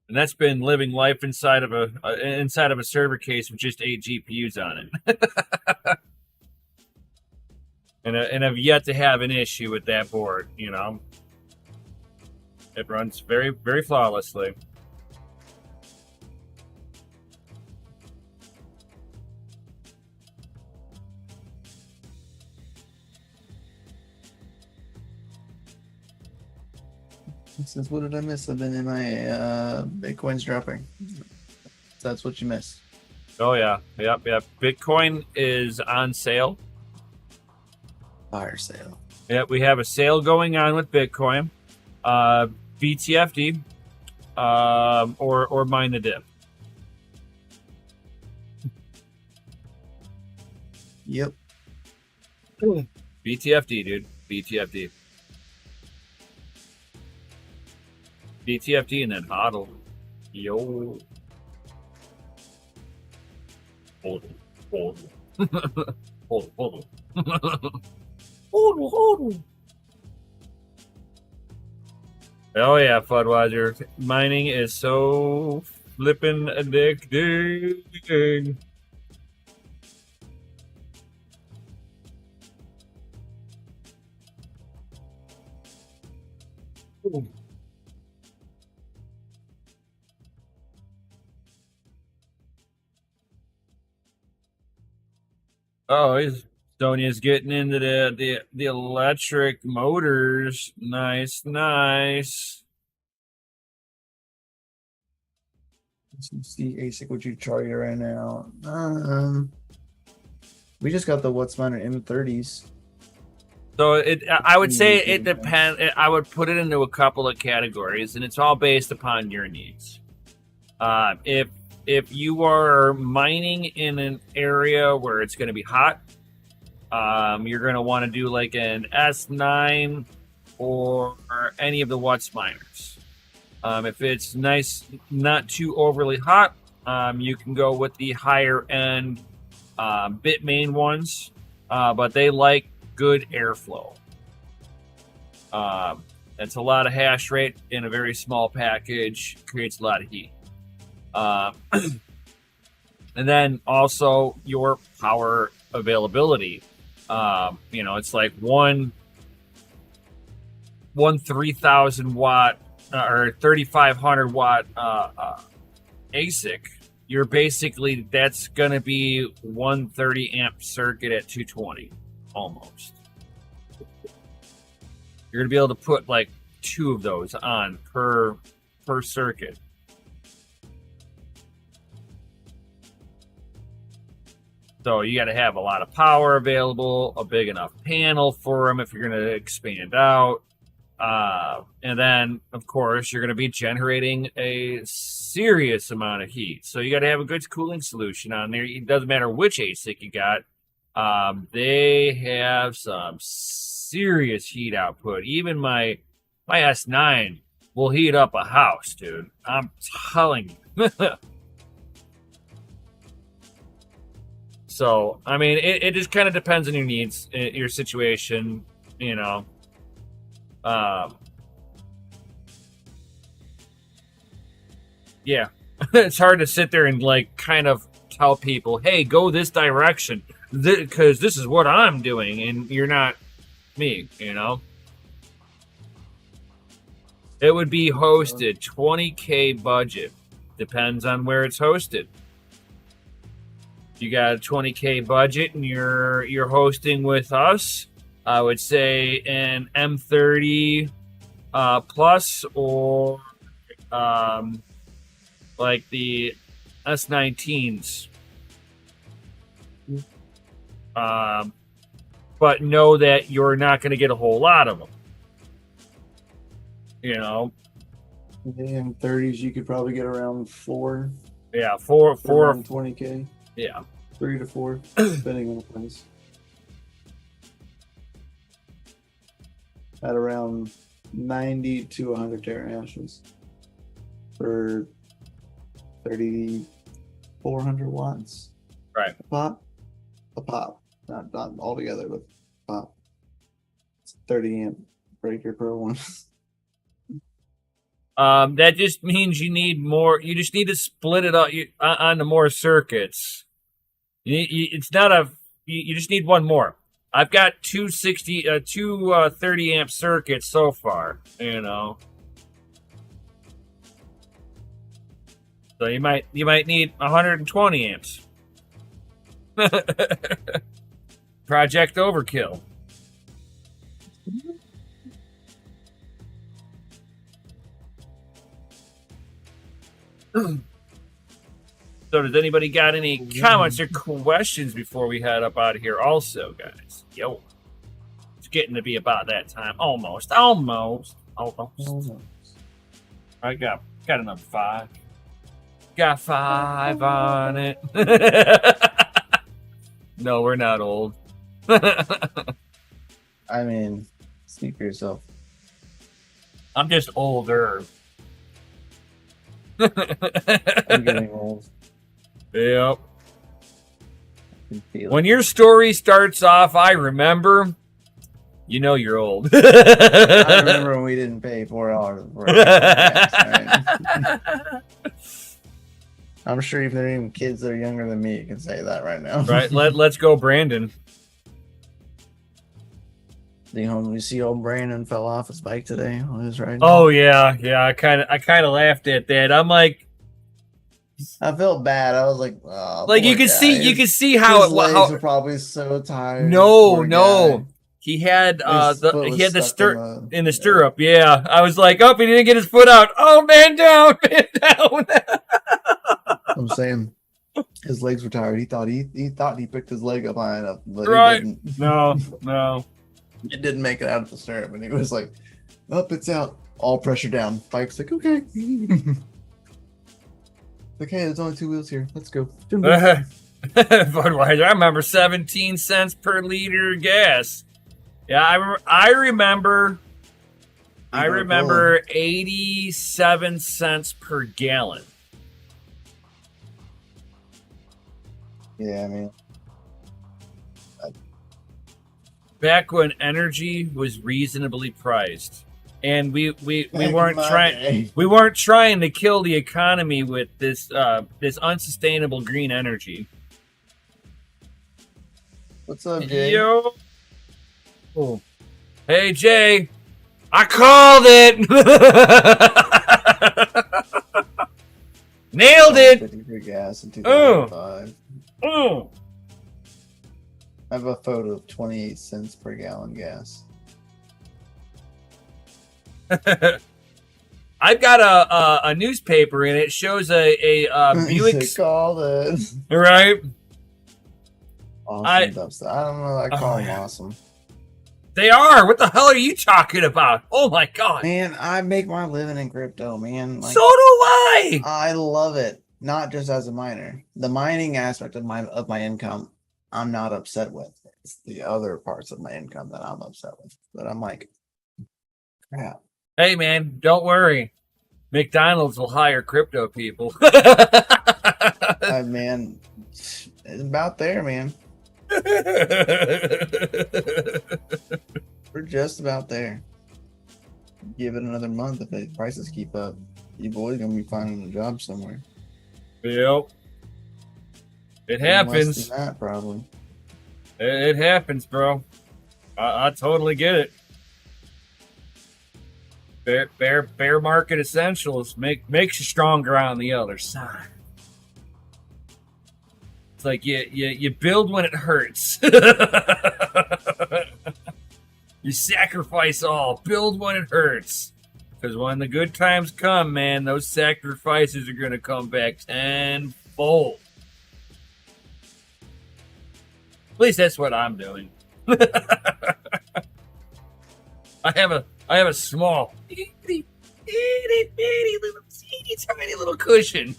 And that's been living life inside of a server case with just 8 GPUs on it. and I've yet to have an issue with that board, you know. It runs very, very flawlessly. Says, what did I miss? I've been in my Bitcoin's dropping. So that's what you missed. Oh yeah, yep. Bitcoin is on sale. Fire sale. Yep, we have a sale going on with Bitcoin. BTFD, or mine the dip. Yep. BTFD, dude. BTFD. BTFD and then hodl. Yo. Hold. Hold. Hold. Oh yeah, Fudweiser. Mining is so flippin' addicting. Ooh. Oh, Sonia's getting into the electric motors. Nice, nice. Let's see ASIC what you charge right now. We just got the What's Mine M30s. So I would say it depends. I would put it into a couple of categories, and it's all based upon your needs. If you are mining in an area where it's going to be hot, you're going to want to do like an S9 or any of the What's Miners. If it's nice, not too overly hot, you can go with the higher end Bitmain ones, but they like good airflow. That's a lot of hash rate in a very small package, creates a lot of heat. And then also your power availability. It's like one 3,000 watt or 3,500 watt ASIC. You're basically, that's going to be 130 amp circuit at 220 almost. You're going to be able to put like 2 of those on per circuit. So you got to have a lot of power available, a big enough panel for them if you're going to expand out. And then, of course, you're going to be generating a serious amount of heat. So you got to have a good cooling solution on there. It doesn't matter which ASIC you got. They have some serious heat output. Even my S9 will heat up a house, dude. I'm telling you. So, I mean, it just kind of depends on your needs, your situation, you know. Yeah, it's hard to sit there and like kind of tell people, hey, go this direction because this is what I'm doing, and you're not me, you know. It would be hosted, $20K budget, depends on where it's hosted. You got a $20K budget and you're hosting with us, I would say an M30 plus or like the S19s. But know that you're not going to get a whole lot of them. You know? The M30s you could probably get around 4. Yeah, 4 20K. Yeah. 3 to 4, depending on the price. At around 90 to 100 terahashes for 3,400 watts. Right. A pop. Not all together, but pop. It's 30 amp breaker per one. That just means you need more. You just need to split it up onto more circuits. It's not a. You just need one more. I've got 30 amp circuits so far. You know. So you might need 120 amps. Project overkill. So does anybody got any comments or questions before we head up out of here also, guys? Yo. It's getting to be about that time. Almost. I got another 5. Got 5 on it. No, we're not old. I mean, speak for yourself. I'm just older. I'm getting old. Yep. When your story starts off, I remember, you know you're old. I remember when we didn't pay $4 for it. I'm sure if there are even kids that are younger than me can say that right now. Right. Let's go, Brandon. You see old Brandon fell off his bike today on his ride. Oh yeah. I kind of laughed at that. I'm like, I felt bad. I was like, oh, Like poor guy. you can see how His it legs how are probably so tired. no Poor guy. no he had His foot he was had the stuck in the yeah. stirrup. Yeah, I was like, oh, he didn't get his foot out. Oh, man down, man down. I'm saying his legs were tired. He thought he picked his leg up high enough, but Right? he didn't. No. It didn't make it out of the stirrup, and he was like, "Up, it's out." All pressure down. Bike's like, "Okay." Okay, there's only 2 wheels here. Let's go. Budweiser, I remember 17 cents per liter gas. Yeah, I remember 87 cents per gallon. Yeah, man. Back when energy was reasonably priced, and we weren't trying to kill the economy with this unsustainable green energy. What's up, Jay? Yo. Oh. Hey, Jay. I called it. Nailed it. 50 for gas in 2005. Oh. I have a photo of 28 cents per gallon gas. I've got a newspaper and it shows a Buick. Called it. Right. Awesome dumpster. I don't know. I call them awesome. They are. What the hell are you talking about? Oh my god, man! I make my living in crypto, man. Like, so do I. I love it. Not just as a miner. The mining aspect of my income, I'm not upset with. It's the other parts of my income that I'm upset with. But I'm like, crap. Hey, man, don't worry. McDonald's will hire crypto people. Man, it's about there, man. We're just about there. Give it another month. If the prices keep up, you boys gonna be finding a job somewhere. Yep. It happens. Less than that, probably. It happens, bro. I totally get it. Bear market essentials makes you stronger on the other side. It's like you build when it hurts. You sacrifice all, build when it hurts. Because when the good times come, man, those sacrifices are going to come back tenfold. At least that's what I'm doing. I have a small, itty little, tiny little cushion.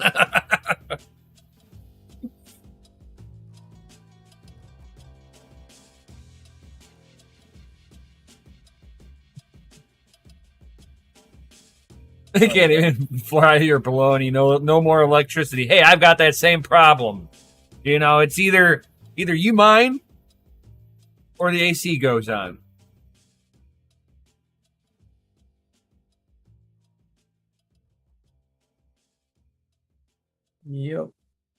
I can't even fly your baloney. No more electricity. Hey, I've got that same problem. You know, it's either you mine or the AC goes on. Yep.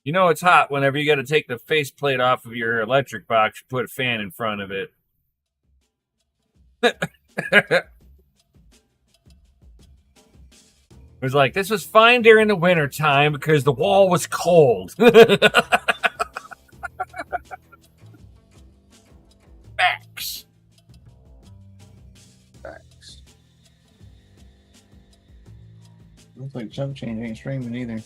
You know it's hot whenever you got to take the faceplate off of your electric box, put a fan in front of it. It was like, this was fine during the winter time because the wall was cold. Facts. Looks like chunk change ain't streaming either.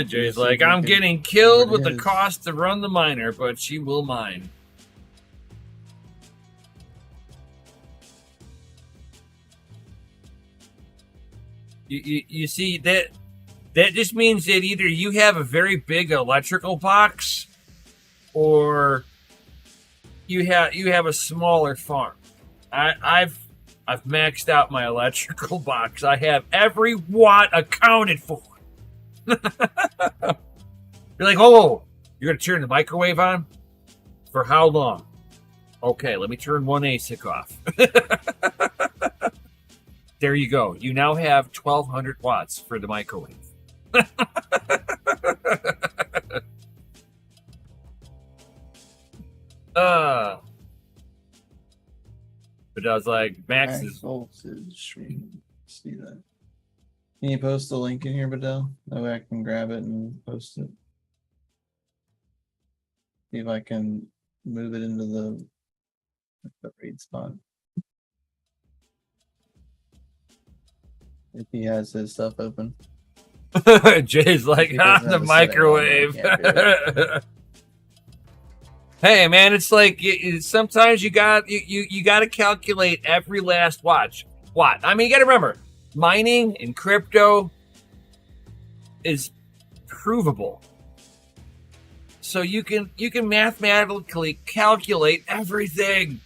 Jay's like, I'm getting killed with the cost to run the miner, but she will mine. You see, that just means that either you have a very big electrical box or you have a smaller farm. I've maxed out my electrical box. I have every watt accounted for. You're like, oh, you're gonna turn the microwave on? For how long? Okay, let me turn one ASIC off. There you go. You now have 1,200 watts for the microwave. I was like, Max is voltage. See that? Can you post the link in here, Badell? That way I can grab it and post it. See if I can move it into the read spot. If he has his stuff open. Jay's like, the microwave. Hey man, it's like sometimes you got to calculate every last watt. I mean, you got to remember, mining and crypto is provable, so you can mathematically calculate everything.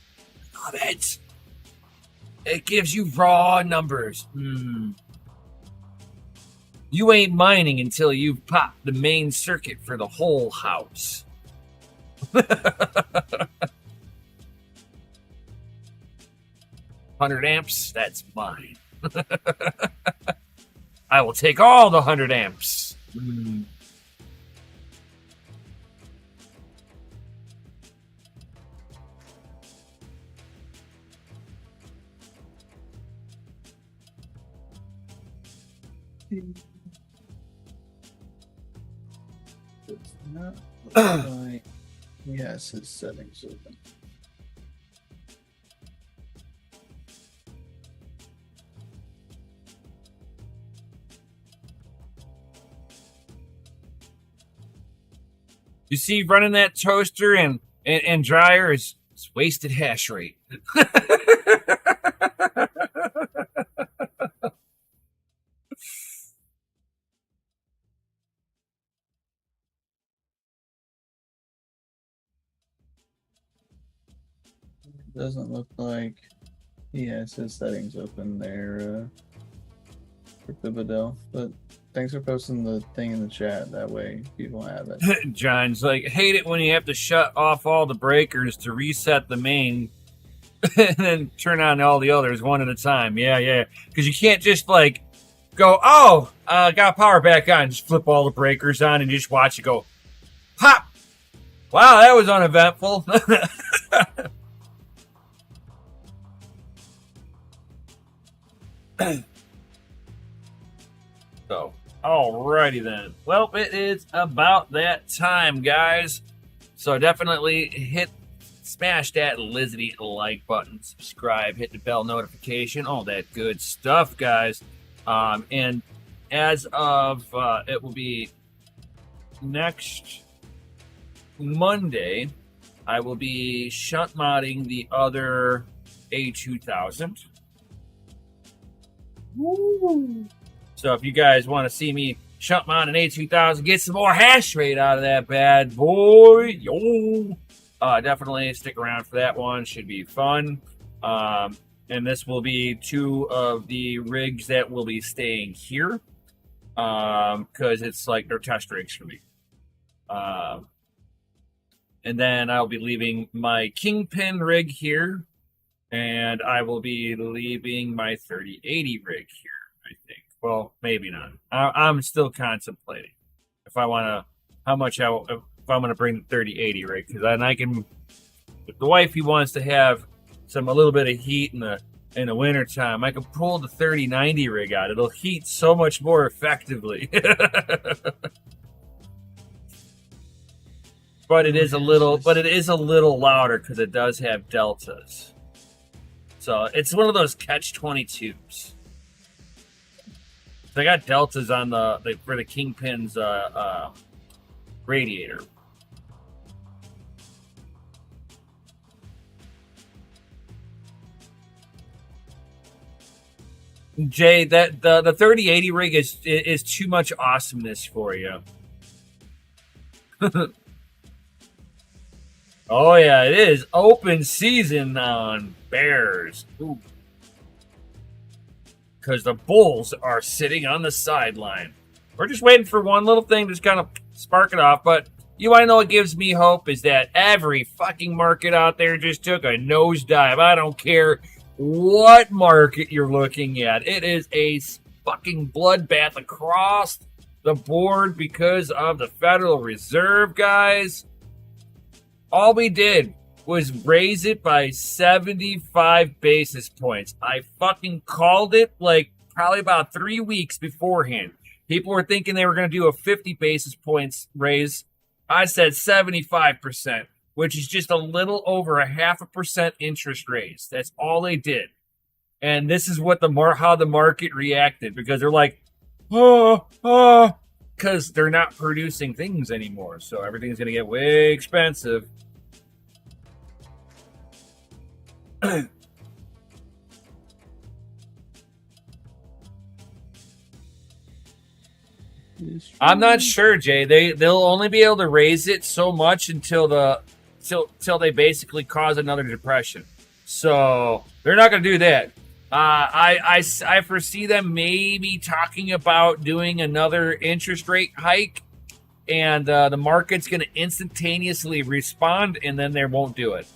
Love it. It gives you raw numbers. You ain't mining until you've popped the main circuit for the whole house. 100 amps, that's mine. I will take all the 100 amps. It's not like yes, his settings open. You see, running that toaster and dryer is wasted hash rate. It doesn't look like he has his settings open there, for Badell, but thanks for posting the thing in the chat. That way people have it. John's like, hate it when you have to shut off all the breakers to reset the main and then turn on all the others one at a time. Yeah. Because you can't just like go, got power back on. Just flip all the breakers on and just watch it go pop. Wow, that was uneventful. So, alrighty then. Well, it is about that time, guys. So definitely smash that Lizzie like button, subscribe, hit the bell notification, all that good stuff, guys. And as of it will be next Monday, I will be shunt modding the other A2000. Woo! So if you guys want to see me shunt mod an A2000, get some more hash rate out of that bad boy, definitely stick around for that one. Should be fun. And this will be 2 of the rigs that will be staying here, because it's like they're test rigs for me. And then I'll be leaving my Kingpin rig here, and I will be leaving my 3080 rig here, I think. Well, maybe not. I'm still contemplating if I want to, if I'm going to bring the 3080 rig, because then I can, if the wifey wants to have a little bit of heat in the winter time, I can pull the 3090 rig out. It'll heat so much more effectively. But it is a little louder because it does have deltas. So it's one of those catch-22s. They got deltas on for the Kingpin's radiator. Jay, that the 3080 rig is too much awesomeness for you. Oh yeah, it is open season on Bears. Because the Bulls are sitting on the sideline. We're just waiting for one little thing to just kind of spark it off. But you want to know what gives me hope is that every fucking market out there just took a nosedive. I don't care what market you're looking at. It is a fucking bloodbath across the board because of the Federal Reserve, guys. All we did was raise it by 75 basis points. I fucking called it like probably about 3 weeks beforehand. People were thinking they were going to do a 50 basis points raise. I said 75%, which is just a little over 0.5% interest raise. That's all they did. And this is what how the market reacted, because they're like, because they're not producing things anymore. So everything's going to get way expensive. I'm not sure, Jay. They'll only be able to raise it so much until they basically cause another depression. So they're not going to do that. I foresee them maybe talking about doing another interest rate hike, and the market's going to instantaneously respond, and then they won't do it.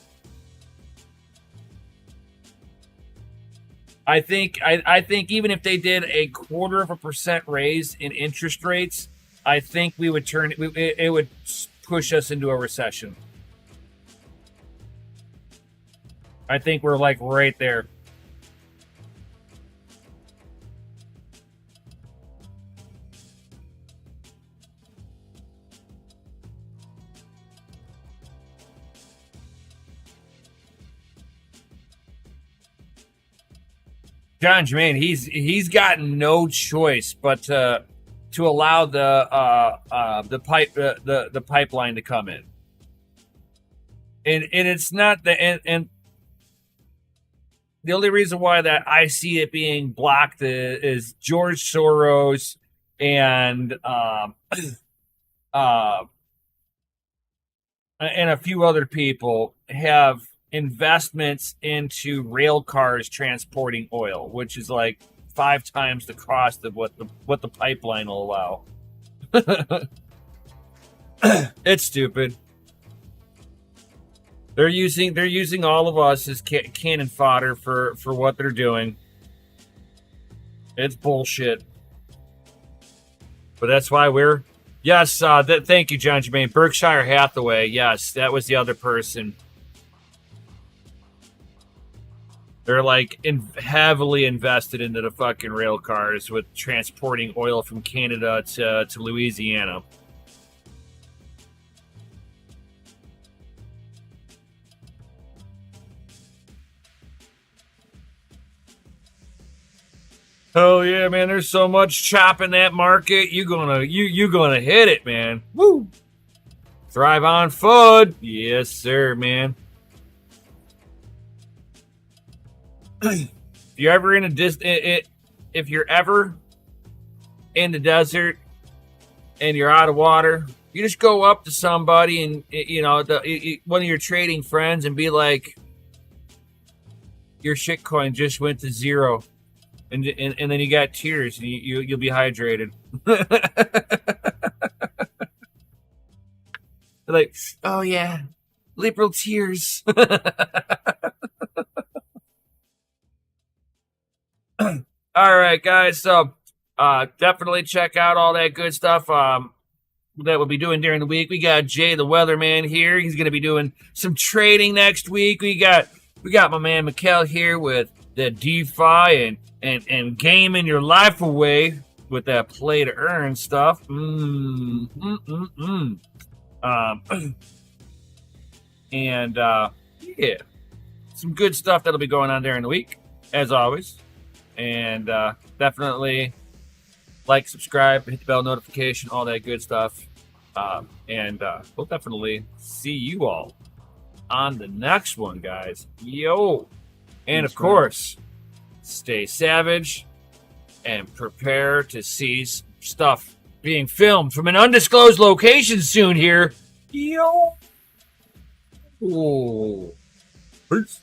I think even if they did a 0.25% raise in interest rates, I think we would it would push us into a recession. I think we're like right there. John Jermaine, he's got no choice but to allow the pipeline to come in, and it's not and the only reason why that I see it being blocked is George Soros and a few other people have investments into rail cars transporting oil, which is like 5 times the cost of what the pipeline will allow. It's stupid. They're using all of us as cannon fodder for what they're doing. It's bullshit. But that's why we're yes. Thank you, John Jermaine. Berkshire Hathaway. Yes, that was the other person. They're like heavily invested into the fucking rail cars with transporting oil from Canada to Louisiana. Oh yeah, man! There's so much chop in that market. You gonna hit it, man. Woo! Thrive on food, yes sir, man. If you're ever in if you're ever in the desert and you're out of water, you just go up to somebody and one of your trading friends and be like, "Your shitcoin just went to zero," and then you got tears and you'll be hydrated. Like, oh yeah, liberal tears. All right, guys. So definitely check out all that good stuff that we'll be doing during the week. We got Jay the Weatherman here. He's going to be doing some trading next week. We got my man Mikkel here with the DeFi and gaming your life away with that play to earn stuff. And yeah, some good stuff that'll be going on during the week, as always. And definitely like, subscribe, hit the bell notification, all that good stuff. And we'll definitely see you all on the next one, guys. Yo. And of course, stay savage and prepare to see stuff being filmed from an undisclosed location soon here. Yo. Ooh. Peace.